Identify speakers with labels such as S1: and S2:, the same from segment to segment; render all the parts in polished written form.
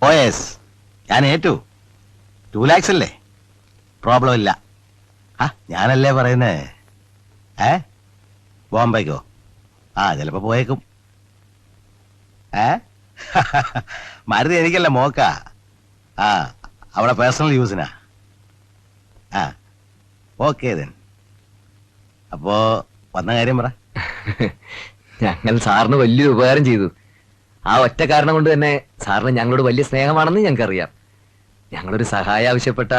S1: OS ഞാൻ ഏറ്റു 2 lakhs അല്ലേ? പ്രോബ്ലം ഇല്ല. ഞാനല്ലേ പറയുന്നേ. ബോംബെക്കോ? ചിലപ്പോ പോയേക്കും. മരുന്ന് എനിക്കല്ല മോക്ക. അവിടെ പേഴ്സണൽ യൂസിനാ. Okay then. അപ്പോ വന്ന കാര്യം പറ.
S2: ഞങ്ങൾ സാറിന് വലിയൊരു ഉപകാരം ചെയ്തു. ആ ഒറ്റ കാരണം കൊണ്ട് തന്നെ സാറിന് ഞങ്ങളോട് വലിയ സ്നേഹമാണെന്ന് ഞങ്ങൾക്കറിയാം. ഞങ്ങളൊരു സഹായം ആവശ്യപ്പെട്ട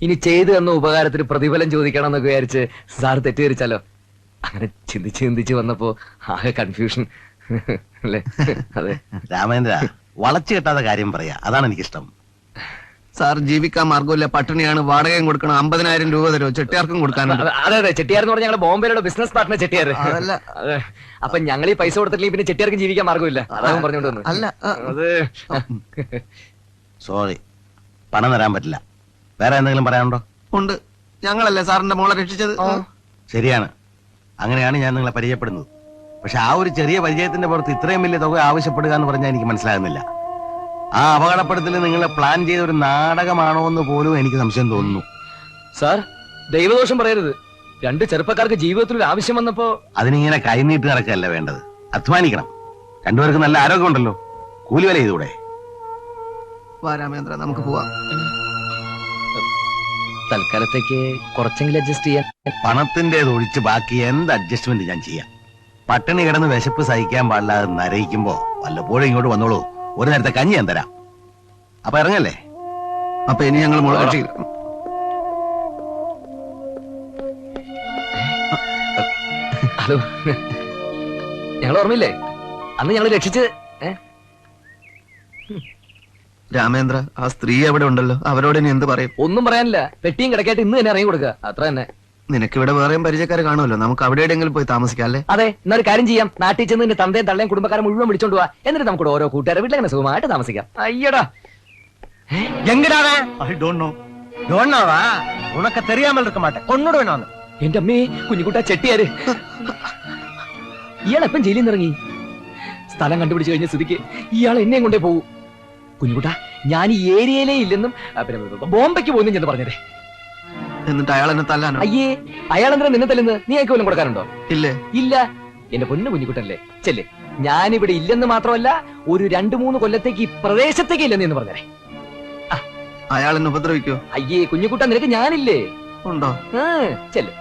S2: ഇനി ചെയ്തു തന്ന ഉപകാരത്തിന് പ്രതിഫലം ചോദിക്കണം എന്നൊക്കെ വിചാരിച്ച് സാർ തെറ്റിദ്ധരിച്ചാലോ? അങ്ങനെ ചിന്തിച്ച് വന്നപ്പോ ആകെ കൺഫ്യൂഷൻ അല്ലേ? അതെ
S1: രാമേന്ദ്ര, വളച്ചു കെട്ടാത്ത കാര്യം പറയാ, അതാണ് എനിക്കിഷ്ടം.
S3: സാർ ജീവിക്കാൻ മാർഗമില്ല, പട്ടിണിയാണ്, വാടകയും കൊടുക്കണം, 50,000 രൂപ തരുമോ? ചെട്ടിയാർക്കും കൊടുക്കാനുണ്ട്.
S2: അതെ ചെട്ടിയാർ എന്ന് പറഞ്ഞാൽ ഞങ്ങളുടെ ബോംബെയിലുള്ള ബിസിനസ് പാർട്ട്ണർ ചെട്ടിയാർ.
S3: അതല്ല,
S2: അപ്പൊ ഞങ്ങൾ ഈ പൈസ കൊടുത്തില്ലെങ്കിൽ പിന്നെ ചെട്ടിയാർക്കും ജീവിക്കാൻ മാർഗമില്ല. അതാവും പറഞ്ഞോണ്ട് വന്നു.
S3: അല്ല
S2: അത്
S1: സോറി, പണം തരാൻ പറ്റില്ല. വേറെ എന്തെങ്കിലും പറയാനുണ്ടോ?
S3: ഉണ്ട്, ഞങ്ങളല്ലേ സാറിന്റെ മോളെ രക്ഷിച്ചത്.
S1: ശരിയാണ്, അങ്ങനെയാണ് ഞാൻ നിങ്ങളെ പരിചയപ്പെടുന്നത്. പക്ഷെ ആ ഒരു ചെറിയ പരിചയത്തിന്റെ പുറത്ത് ഇത്രയും വലിയ തുക ആവശ്യപ്പെടുക എന്ന് പറഞ്ഞാൽ എനിക്ക് മനസ്സിലാകുന്നില്ല. ആ അപകടപ്പെടുത്തൽ നിങ്ങൾ പ്ലാൻ ചെയ്ത ഒരു നാടകമാണോ എന്ന് പോലും എനിക്ക് സംശയം തോന്നുന്നു.
S2: സാർ, ദൈവദോഷം പറയരുത്. 2 ചെറുപ്പക്കാർക്ക് ജീവിതത്തിൽ ഒരു ആവശ്യം വന്നപ്പോ
S1: അതിനിങ്ങനെ കൈനീട്ട് നടക്കല്ല വേണ്ടത്, അധ്വാനിക്കണം. 2 പേർക്ക് നല്ല ആരോഗ്യമുണ്ടല്ലോ, കൂലി വില ചെയ്തൂടെ?
S3: രാമേന്ദ്ര, നമുക്ക് പോവാം.
S2: തൽക്കാലത്തേക്ക് കുറച്ചെങ്കിലും അഡ്ജസ്റ്റ് ചെയ്യാൻ.
S1: പണത്തിന്റേത് ഒഴിച്ച് ബാക്കി എന്ത് അഡ്ജസ്റ്റ്മെന്റ് ഞാൻ ചെയ്യാം. പട്ടിണി കിടന്ന് വിശപ്പ് സഹിക്കാൻ പാടില്ലാതെ നരയിക്കുമ്പോ വല്ലപ്പോഴും ഇങ്ങോട്ട് വന്നോളൂ, ഒരു നേരത്തെ കഞ്ഞി ഞാൻ തരാം. അപ്പൊ ഇറങ്ങല്ലേ?
S3: അപ്പൊ ഇനി ഞങ്ങൾ മോളെ രക്ഷിക്കും.
S2: ഹലോ, ഞങ്ങൾ ഓർമ്മയില്ലേ അന്ന് ഞങ്ങൾ രക്ഷിച്ച്?
S3: രാമേന്ദ്ര, ആ സ്ത്രീ അവിടെ ഉണ്ടല്ലോ, അവരോട് ഇനി എന്ത് പറയും?
S2: ഒന്നും പറയാനില്ല. പെട്ടിയും കിടക്കായിട്ട് ഇന്ന് തന്നെ ഇറങ്ങി കൊടുക്കുക, അത്ര തന്നെ.
S3: നിനക്കിവിടെ വേറെയും പരിചയക്കാർ കാണുമല്ലോ, നമുക്ക് അവിടെ എവിടെയെങ്കിലും പോയി താമസിക്കാം അല്ലേ?
S2: അതെ, എന്നൊരു കാര്യം ചെയ്യാം. നാട്ടിൽ ചെന്ന് നിന്റെ തന്തയും തള്ളയും കുടുംബക്കാരെ മുഴുവൻ വിളിച്ചോണ്ട് പോവാ. എന്നിട്ട് നമുക്ക് ഓരോ കൂട്ടുകാരെ വീട്ടിൽ അങ്ങനെ സുഖമായിട്ട് താമസിക്കാം. അയ്യടാ,
S1: ഉനക്ക് തെരിയാമൽ இருக்க மாட்டேன், കൊന്നോട് വേണോ?
S2: എന്റെ അമ്മേ, കുഞ്ഞുകുട്ട ചെട്ടിയാര് ഇയാൾ എപ്പം ജയിലിൽ നിന്ന് ഇറങ്ങി? സ്ഥലം കണ്ടുപിടിച്ചു കഴിഞ്ഞ സ്ഥിതിക്ക് ഇയാൾ എന്നെയും കൊണ്ടേ പോകൂ. കുഞ്ഞുകുട്ട, ഞാൻ ഈ ഏരിയയിലേ ഇല്ലെന്നും ബോംബെക്ക് പോകുന്നു എന്ന് പറഞ്ഞതേ.
S3: എന്നിട്ട് അയാൾ എന്നെ തല്ലാനോ?
S2: അയ്യേ, അയാൾ എന്തിനാ നിന്നെ തല്ലുന്നു? നീ അയക്ക് വല്ലതും കൊടുക്കാനുണ്ടോ?
S3: ഇല്ലേ?
S2: ഇല്ല. എന്റെ പൊന്നു കുഞ്ഞുകുട്ടല്ലേ, ചെല്ലേ. ഞാനിവിടെ ഇല്ലെന്ന് മാത്രമല്ല, ഒരു 2-3 കൊല്ലത്തേക്ക് ഈ പ്രദേശത്തേക്ക് ഇല്ലെന്ന് എന്ന് പറഞ്ഞേ.
S3: അയാൾ എന്നെ ഉപദ്രവിക്കോ?
S2: അയ്യേ കുഞ്ഞുകുട്ട, നിനക്ക് ഞാനില്ലേ?
S3: ഉണ്ടോ?
S2: ചെല്ലേ.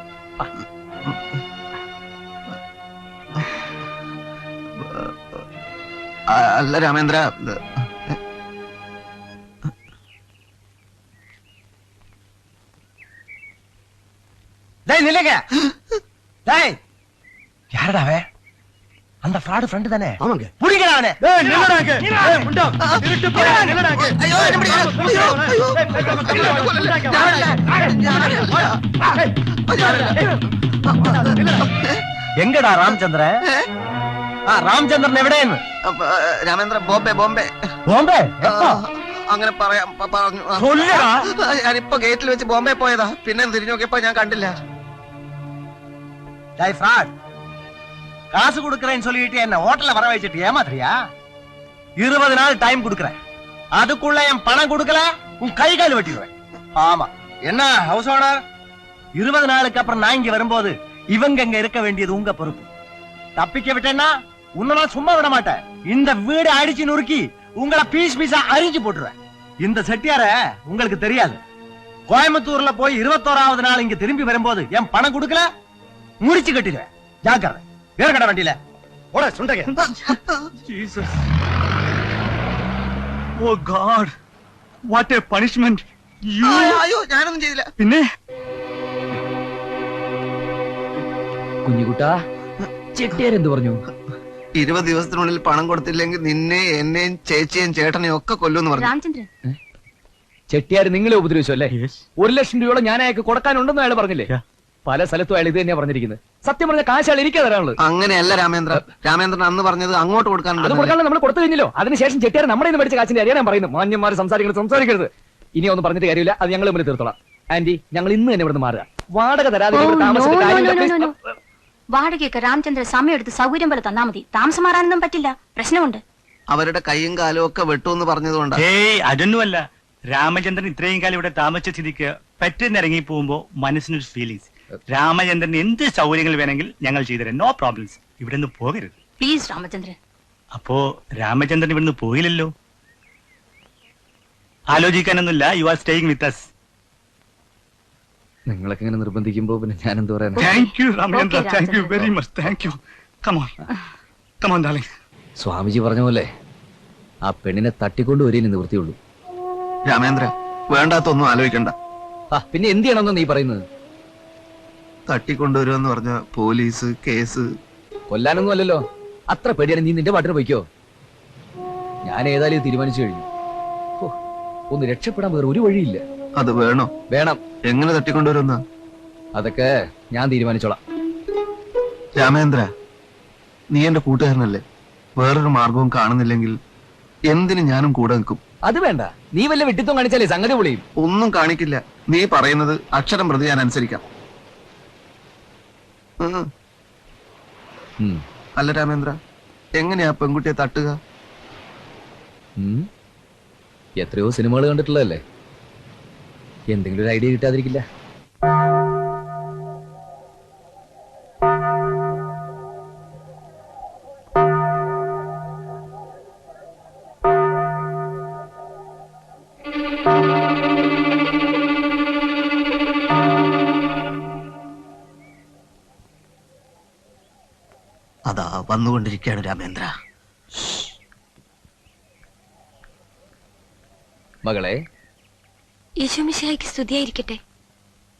S3: അല്ല രാമേന്ദ്ര,
S1: யாரடா அவன்? அந்த ஃப்ராட் ஃப்ரெண்ட் தானே?
S3: ஆமாங்க.
S1: புடிங்கடா அவனை. എങ്കടാ രാമചന്ദ്രൻ? രാമചന്ദ്രൻ എവിടെയെന്ന്?
S3: രാമേന്ദ്ര, ബോംബെ.
S1: ബോംബെ?
S3: അങ്ങനെ പറയാം പറഞ്ഞു. ഞാനിപ്പോ ഗേറ്റിൽ വെച്ച് ബോംബെ പോയതാ, പിന്നെ തിരിഞ്ഞു നോക്കിയപ്പോ ഞാൻ കണ്ടില്ല.
S1: காசு கொடுக்கறேன்னு சொல்லிட்டு என்ன ஹோட்டல்ல வர வச்சிட்டு ஏமாத்துறியா? 20 நாள் டைம் கொடுக்கறேன், அதுக்குள்ள என் பணம் கொடுக்கல உன் கை கால் வெட்டிடுவேன். ஆமா, என்ன ஹவுஸ் ஓனர்? 20 நாளுக்கு அப்புறம் நான் இங்க வரும்போது இவங்க இங்க இருக்க வேண்டியது உங்க பொறுப்பு. தப்பிக்க விட்டேன்னா உன்னை சும்மா விட மாட்டேன். இந்த வீடு அடிச்சு நொறுக்கி உங்களை பீஸ் பீஸா அரிஞ்சு போட்டுருவேன். இந்த செட்டியார உங்களுக்கு தெரியாது. கோயம்புத்தூர்ல போய் 21வது நாள் இங்க திரும்பி வரும்போது என் பணம் கொடுக்கல முடிச்சு கட்டிடுவேன். ஜாக்கிரதை. ஏறக்கட வண்டியில ஓட சுண்டக.
S4: Jesus. Oh God. What a punishment.
S3: അയ്യോ, ഞാനൊന്നും ചെയ്തില്ല.
S4: പിന്നെ
S2: കുഞ്ഞുകുട്ട, ചെട്ടിയാർ എന്ത് പറഞ്ഞു?
S3: 20 ദിവസത്തിനുള്ളിൽ പണം കൊടുത്തില്ലെങ്കിൽ നിന്നെ, എന്നെയും ചേച്ചിയും ചേട്ടനെയും ഒക്കെ കൊല്ലുമെന്ന് പറഞ്ഞു.
S5: രാമചന്ദ്രൻ,
S2: ചെട്ടിയാർ നിങ്ങളെ ഉപദ്രവിച്ചു അല്ലേ? 1 ലക്ഷം രൂപയോളം ഞാൻ അയാൾക്ക് കൊടുക്കാനുണ്ടെന്ന് അയാൾ പറഞ്ഞില്ലേ? പല സ്ഥലത്തും അയാൾ ഇത് തന്നെയാ പറഞ്ഞിരിക്കുന്നത്. സത്യം പറഞ്ഞ കാശ് അയാൾ എനിക്ക് തരാനുള്ളത്.
S3: അങ്ങനെയല്ല രാമേന്ദ്രൻ അന്ന് പറഞ്ഞത് അങ്ങോട്ട്
S2: അത്
S3: കൊടുക്കാനുണ്ട്.
S2: കൊടുക്കാനുള്ള നമ്മൾ കൊടുത്തു കഴിഞ്ഞല്ലോ. അതിനുശേഷം ചെട്ടിയാർ നമ്മുടെ നിന്ന് മേടിച്ച കാശിന്റെ അറിയാൻ പറയുന്നു. മാന്യന്മാർ സംസാരിക്കരുത്. ഇനി ഒന്നും പറഞ്ഞിട്ട് കാര്യമില്ല, അത് ഞങ്ങൾ തമ്മിൽ തീർത്തോളാം. ആന്റി, ഞങ്ങൾ ഇന്ന് തന്നെ ഇവിടുന്ന് മാറുക. വാടക തരാതെ താമസിച്ചിട്ട് കാര്യമില്ല.
S5: വാടകയൊക്കെ രാമചന്ദ്രൻ സമയം എടുത്ത് സൗകര്യം പോലെ തന്നാ മതി. താമസം മാറാനൊന്നും പറ്റില്ല, പ്രശ്നമുണ്ട്.
S3: അവരുടെ കൈയും കാലും ഒക്കെ വെട്ടുമെന്ന് പറഞ്ഞതുകൊണ്ടാ.
S4: ഏയ് അതൊന്നുമല്ല. രാമചന്ദ്രൻ ഇത്രയും കാലം ഇവിടെ താമസിച്ച സ്ഥിതിക്ക് പെട്ടെന്ന് ഇറങ്ങി പോകുമ്പോ മനസ്സിനൊരു ഫീലിങ്സ്. രാമചന്ദ്രൻ എന്ത് സൗകര്യങ്ങൾ വേണമെങ്കിൽ ഞങ്ങൾ ചെയ്തുതരാം. No problems. ഇവിടെ നിന്ന് പോകരുത്
S5: പ്ലീസ് രാമചന്ദ്രൻ.
S4: അപ്പോ രാമചന്ദ്രൻ ഇവിടുന്ന് പോയില്ലല്ലോ. ആലോചിക്കാനൊന്നുമില്ല. You are staying with us.
S2: നിങ്ങളൊക്കെ ഇങ്ങനെ നിർബന്ധിക്കുമ്പോ പിന്നെ ഞാൻ എന്ത് പറയാൻ?
S4: Thank you Ramachandra.
S5: Okay,
S4: thank you
S5: Ramachandran.
S4: Very much. Thank you. Come on come on darling.
S2: Swamiji പറഞ്ഞ പോലെ ആ പെണ്ണിനെ തട്ടിക്കൊണ്ട് വരേ നിവൃത്തിയുള്ളൂ.
S3: രാമേന്ദ്ര, വേണ്ടാത്തൊന്നും ആലോചിക്കണ്ട.
S2: ആ പിന്നെ എന്ത് ചെയ്യണമെന്ന് നീ പറയുന്നത്?
S3: തട്ടിക്കൊണ്ടുവരുമെന്ന് പറഞ്ഞ പോലീസ് കേസ്.
S2: കൊല്ലാനൊന്നും അല്ലല്ലോ. അത്ര പേടിയാണ്. നീ നിന്റെ പാട്ടിന് പോയിക്കോ. ഞാൻ ഏതായാലും ഇത് തീരുമാനിച്ചു കഴിഞ്ഞു. ഹോ, ഒന്ന് രക്ഷപ്പെടാൻ വേറെ ഒരു വഴിയില്ല.
S3: അത് വേണോ?
S2: വേണം.
S3: എങ്ങനെ തട്ടിക്കൊണ്ടുവരുന്ന?
S2: അതൊക്കെ ഞാൻ തീരുമാനിച്ചോളാം.
S3: രാമേന്ദ്ര, നീ എന്റെ കൂട്ടുകാരനല്ലേ? വേറൊരു മാർഗവും കാണുന്നില്ലെങ്കിൽ എന്തിന് ഞാനും കൂടെ നിൽക്കും.
S2: അത് വേണ്ട. നീ വല്ല വിട്ടിത്വം കാണിച്ചാലേ സംഗതി പൊളിയും.
S3: ഒന്നും കാണിക്കില്ല. നീ പറയുന്നത് അക്ഷരം പ്രതി ഞാൻ അനുസരിക്കാം. അല്ല രാമേന്ദ്ര, എങ്ങനെയാ പെൺകുട്ടിയെ തട്ടുക?
S2: എത്രയോ സിനിമകൾ കണ്ടിട്ടുള്ളതല്ലേ. എന്തെങ്കിലും ഒരു ഐഡിയ കിട്ടാതിരിക്കില്ല.
S3: അതാ വന്നുകൊണ്ടിരിക്കുകയാണ് രാമേന്ദ്ര.
S2: മകളെ,
S6: ഈശോമിശിഹായ്ക്ക് സ്തുതിയായിരിക്കട്ടെ.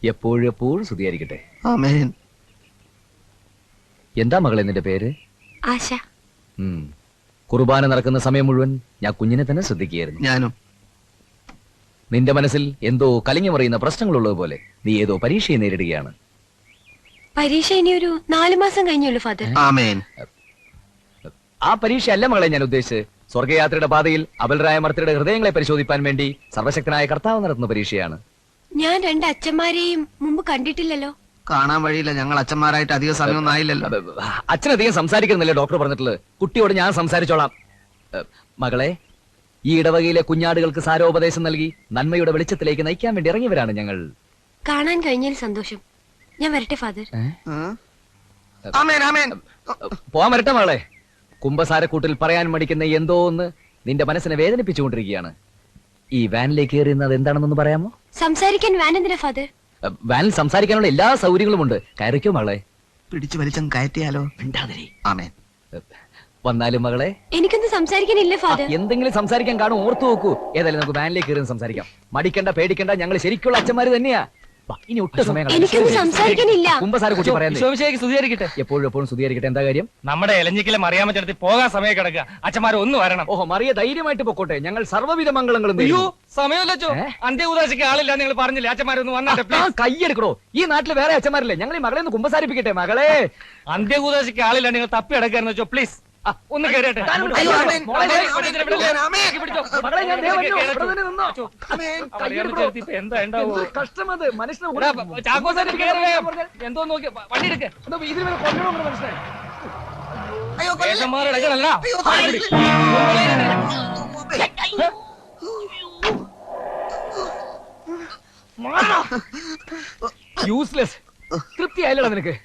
S2: എപ്പോഴും സ്തുതിയായിരിക്കട്ടെ.
S3: ആമേൻ.
S2: എന്താ മകളെ നിന്റെ പേര്?
S6: ആശ.
S2: കുർബാന നടക്കുന്ന സമയം മുഴുവൻ ഞാൻ കുഞ്ഞിനെ തന്നെ ശ്രദ്ധിക്കുകയായിരുന്നു.
S3: ഞാനും.
S2: നിന്റെ മനസ്സിൽ എന്തോ കലങ്ങി മറിയുന്ന പ്രശ്നങ്ങളുള്ളതുപോലെ നീ ഏതോ പരീക്ഷയെ നേരിടുകയാണ്.
S6: പരീക്ഷ ഇനി ഒരു 4 മാസം കഴിഞ്ഞുള്ളൂ ഫാദർ.
S3: ആമേൻ.
S2: ആ പരീക്ഷ അല്ല മകളെ ഞാൻ ഉദ്ദേശിച്ച്. സ്വർഗയാത്രയുടെ പാതയിൽ അബലരായ മർത്തരുടെ ഹൃദയങ്ങളെ പരിശോധിപ്പാൻ വേണ്ടി സർവശക്തനായ കർത്താവ് നടത്തുന്ന പരീക്ഷയാണ്.
S6: ഞാൻ 2 അച്ഛന്മാരെയും മുമ്പ് കണ്ടിട്ടില്ലല്ലോ.
S3: കാണാൻ വഴിയില്ല. ഞങ്ങൾ അച്ഛന്മാരായിട്ട് അധിക സമയമൊന്നും ആയില്ലല്ലോ.
S2: അച്ഛനധികം സംസാരിക്കുന്നില്ലേ ഡോക്ടർ പറഞ്ഞിട്ടുള്ളത്? കുട്ടിയോട് ഞാൻ സംസാരിച്ചോളാം. മകളെ, ഈ ഇടവകയിലെ കുഞ്ഞാടുകൾക്ക് സാരോപദേശം നൽകി നന്മയുടെ വെളിച്ചത്തിലേക്ക് നയിക്കാൻ വേണ്ടി ഇറങ്ങിയവരാണ് ഞങ്ങൾ.
S6: കാണാൻ കഴിഞ്ഞതിൽ സന്തോഷം. ഞാൻ വരട്ടെ ഫാദർ.
S3: ആമേൻ, ആമേൻ.
S2: പോവാൻ വരട്ടെ മകളെ. കുംഭസാരക്കൂട്ടിൽ പറയാൻ മടിക്കുന്ന എന്തോ ഒന്ന് നിന്റെ മനസ്സിനെ വേദനിപ്പിച്ചുകൊണ്ടിരിക്കുകയാണ്. ഈ വാനിലേക്ക് കയറിയുന്നത് എന്താണെന്നൊന്ന് പറയാമോ?
S6: സംസാരിക്കാൻ വാൻ എന്തിനാ ഫാദർ?
S2: വാനിൽ സംസാരിക്കാനുള്ള എല്ലാ സൗകര്യങ്ങളും ഉണ്ട്. കയറിക്കോ മകളെ.
S3: പിടിച്ചു വലിച്ചം കയറ്റിയാലോ?
S2: മിണ്ടാതിരി.
S3: ആമേൻ.
S2: വന്നാലും മകളെ,
S6: എനിക്കൊന്നും സംസാരിക്കാനില്ലേ ഫാദർ?
S2: എന്തെങ്കിലും സംസാരിക്കാൻ കാണും. ഓർത്തു നോക്കൂ. ഏതായാലും നമുക്ക് വാനിലേക്ക് കയറി സംസാരിക്കാം. മടിക്കണ്ട, പേടിക്കണ്ട. ഞങ്ങൾ ശരിക്കുള്ള അച്ഛന്മാര് തന്നെയാ. ഇനി ഒട്ടും സമയം
S6: എനിക്കൊന്നും സംസാരിക്കാനില്ല.
S2: കുമ്പസാരക്കുട്ടി പറയാൻ എപ്പോഴും സ്തുതിയായിരിക്കട്ടെ. എന്താ കാര്യം?
S4: നമ്മുടെ എലഞ്ഞിക്കലെ മറിയാമ്മ ചേർത്തി പോകാൻ സമയം കിടക്കുക. അച്ഛന്മാർ ഒന്ന് വരണം.
S2: ഓഹോ, മറിയ ധൈര്യമായിട്ട് പൊക്കോട്ടെ. ഞങ്ങൾ സർവ്വവിധ മംഗളങ്ങളും
S4: അയ്യോ സമയമല്ലോ. അന്ത്യകൂദാശിക്ക് ആളില്ല നിങ്ങൾ പറഞ്ഞില്ലേ? അച്ഛന്മാരൊന്ന് വന്നാട്ടെ.
S2: കൈയെടുക്കണോ? ഈ നാട്ടിൽ വേറെ അച്ഛന്മാരില്ലേ? ഞങ്ങൾ ഈ മകളെ ഒന്ന് കുമ്പസാരിപ്പിക്കട്ടെ. മകളെ,
S4: അന്ത്യകൂദാശിക്ക് ആളില്ല നിങ്ങൾ തപ്പി അടക്കാന്ന് വെച്ചോ. പ്ലീസ് ഒന്ന് കയറിയട്ടെ.
S3: അയ്യോ, ആമേൻ.
S4: എന്താ ഉണ്ടാവോ?
S2: കഷ്ടമത് മനുഷ്യനെ
S4: എന്തോ നോക്കി വണ്ടി എടുക്ക.
S3: അയ്യോ,
S2: യൂസ്ലെസ്. തൃപ്തിയായില്ലടാ നിനക്ക്?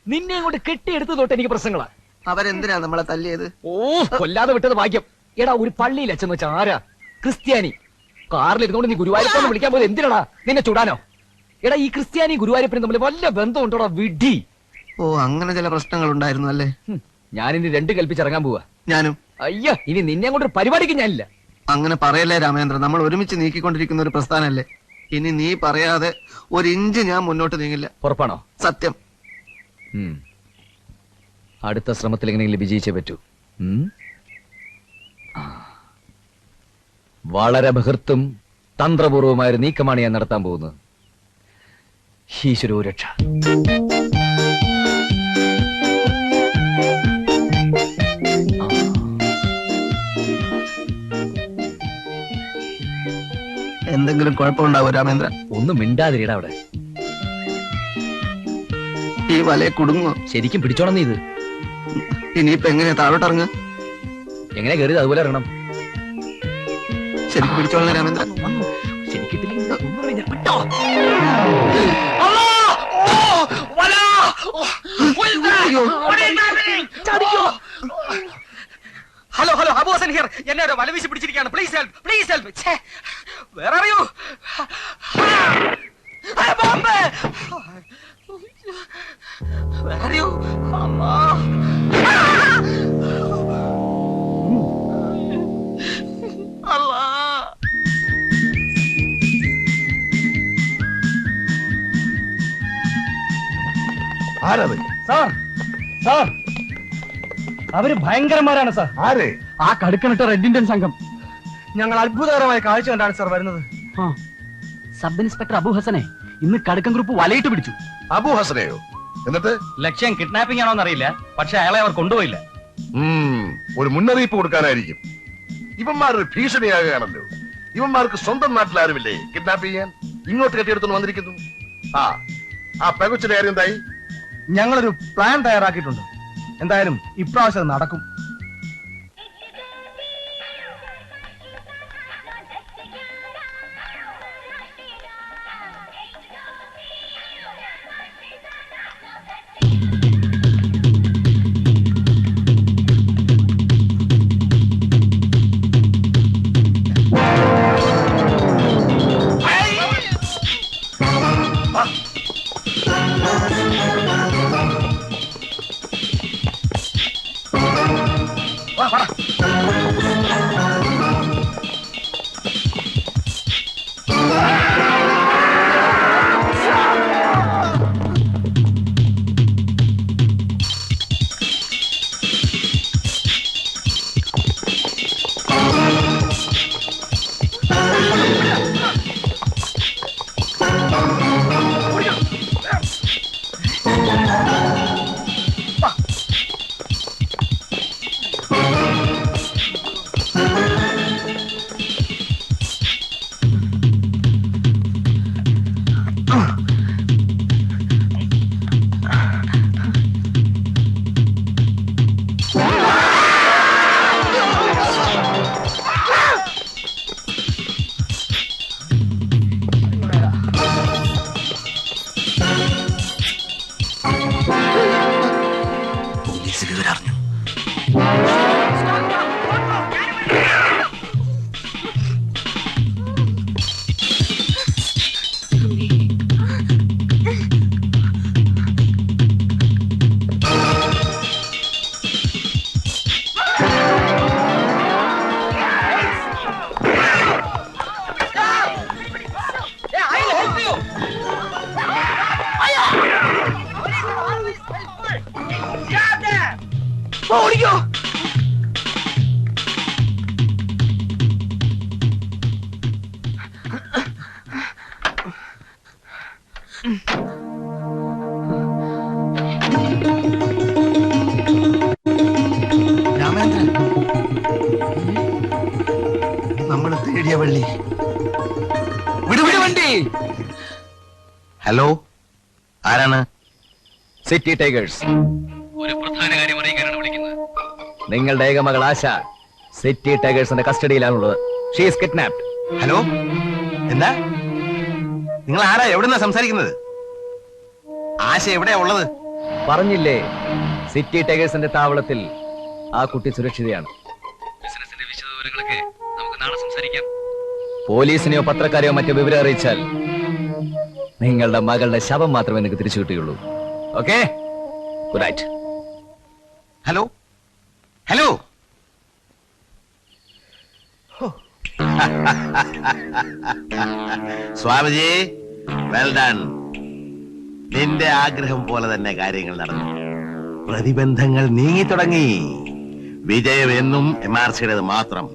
S2: നിന്നെ അങ്ങോട്ട് കെട്ടിയെടുത്ത് തൊട്ട് എനിക്ക് പ്രശ്നങ്ങളാ.
S3: അവരെന്തിനാ നമ്മളെ തല്ലിയത്?
S2: ഓ, കൊല്ലാതെ വിട്ടത് ഭാഗ്യം. എടാ, ഒരു പള്ളിയിൽ അച്ഛൻ വെച്ചാ ആരാ? ക്രിസ്ത്യാനി. കാറിലിരുന്നോണ്ട് നീ ഗുരുവായൂരപ്പനെ വിളിക്കാൻ പോയത് എന്തിനാടാ? നിന്നെ ചുടാനോ? എടാ, ഈ ക്രിസ്ത്യാനി ഗുരുവായൂരപ്പനും തമ്മിൽ വല്ല ബന്ധമുണ്ടോടാ? വിഡി.
S3: ഓ, അങ്ങനെ ചില പ്രശ്നങ്ങൾ ഉണ്ടായിരുന്നു അല്ലേ?
S2: ഞാനിനി 2 കൽപ്പിച്ചിറങ്ങാൻ പോവാ.
S3: ഞാനും.
S2: അയ്യ, ഇനി നിന്നെ അങ്ങോട്ട് പരിപാടിക്ക് ഞാനില്ല.
S3: അങ്ങനെ പറയല്ലേ രാമേന്ദ്ര. നമ്മൾ ഒരുമിച്ച് നീക്കിക്കൊണ്ടിരിക്കുന്ന ഒരു പ്രസ്ഥാനല്ലേ. ഇനി നീ പറയാതെ 1 ഇഞ്ച് ഞാൻ മുന്നോട്ട് നീങ്ങില്ല.
S2: ഉറപ്പാണോ?
S3: സത്യം.
S2: അടുത്ത ശ്രമത്തിൽ എങ്ങനെയെങ്കിലും വിജയിച്ചേ പറ്റൂ. വളരെ ബഹൃത്തും തന്ത്രപൂർവമായ ഒരു നീക്കമാണ് ഞാൻ നടത്താൻ പോകുന്നത്. ഈശ്വരോ രക്ഷ.
S3: എന്തെങ്കിലും കുഴപ്പമുണ്ടാവോ രാമേന്ദ്ര?
S2: ഒന്നും മിണ്ടാതിരിടാ അവിടെ.
S3: ഈ വലയെ കുടുങ്ങോ?
S2: ശരിക്കും പിടിച്ചോണം നീ ഇത്.
S3: ഇനിയിപ്പോ എങ്ങനെയാ താഴോട്ടിറങ്ങ?
S2: എങ്ങനെ കയറിയത് അതുപോലെ ഇറങ്ങണം.
S3: ശരിക്കും പിടിച്ചോളാം രാമേന്ദ്രൻ.
S2: ശരിക്കിട്ടില്ലെങ്കിൽ ഒന്നും അറിയില്ല. വിട്ടോ.
S3: Hello hello, Abu Hasan here. എന്നെ ഒരു വല വീശി പിടിച്ചിരിക്കുകയാണ്. Please help, please help. Where are you? Bombay. Where are you? അല്ലാ. അല്ലാ.
S5: ആരത്?
S1: സാർ സാർ അവര് ഭയങ്കരന്മാരാണ് സാർ.
S5: ആര്?
S1: ആ കടുക്കനിട്ട റെഡ് ഇന്ത്യൻ സംഘം. ഞങ്ങൾ അത്ഭുതകരമായ കാഴ്ച കണ്ടാണ് സാർ വരുന്നത്.
S7: സബ് ഇൻസ്പെക്ടർ അബു ഹസനെ ഇന്ന് കടുക്കൻ ഗ്രൂപ്പ് വലയിട്ട് പിടിച്ചു.
S5: അബു ഹസനെയോ? എന്നിട്ട്
S1: ലക്ഷ്യം കിഡ്നാപ്പിംഗ് ആണോന്ന് അറിയില്ല, പക്ഷെ അയാളെ അവർ കൊണ്ടുപോയില്ല.
S5: ഒരു മുന്നറിയിപ്പ് കൊടുക്കാനായിരിക്കും. ഇവന്മാരൊരു ഭീഷണിയാകുകയാണല്ലോ. ഇവന്മാർക്ക് സ്വന്തം നാട്ടിൽ ആരുമില്ലേ കിഡ്നാപ്പ് ചെയ്യാൻ? ഇങ്ങോട്ട് കെട്ടിയെടുത്തു വന്നിരിക്കുന്നു. ആ പെകുച്ചിന്റെ കാര്യം എന്തായി?
S1: ഞങ്ങളൊരു പ്ലാൻ തയ്യാറാക്കിയിട്ടുണ്ട്. എന്തായാലും ഇപ്രാവശ്യം അത് നടക്കും.
S3: ഓടിക്കോ. രാമേന്ദ്രൻ, നമ്മൾ തേടിയ വള്ളി. വിടുവിട് വണ്ടി.
S1: ഹലോ, ആരാണ്?
S2: City tigers.
S7: ഒരു പ്രധാന കാര്യം അറിയിക്കാനാണ് വിളിക്കുന്നത്.
S2: നിങ്ങളുടെ ഏക മകൾ ആശ സിറ്റി ടൈഗേഴ്സിന്റെ കസ്റ്റഡിയിലാണുള്ളത്. She is kidnapped.
S1: ഹലോ, എന്താ? നിങ്ങൾ ആരാ? എവിടുന്നാ സംസാരിക്കുന്നത്? ആശ എവിടെയാ ഉള്ളത്?
S2: പറഞ്ഞില്ലേ, സിറ്റി ടൈഗേഴ്സിന്റെ താവളത്തിൽ ആ കുട്ടി സുരക്ഷിതയാണ്.
S7: ബിസിനസിന്റെ വിശദവിവരങ്ങളൊക്കെ നമുക്ക് നാളെ സംസാരിക്കാം.
S2: പോലീസിനെയോ പത്രക്കാരെയോ മറ്റോ വിവരം അറിയിച്ചാൽ നിങ്ങളുടെ മകളുടെ ശവം മാത്രമേ നിങ്ങൾക്ക് തിരിച്ചു കിട്ടുകയുള്ളൂ. Okay, good night.
S1: Hello hello, Swamiji, well done. നിന്റെ ആഗ്രഹം പോലെ തന്നെ കാര്യങ്ങൾ നടന്നു. പ്രതിബന്ധങ്ങൾ നീങ്ങി തുടങ്ങി. വിജയം എന്നും MRCയുടേത് മാത്രം.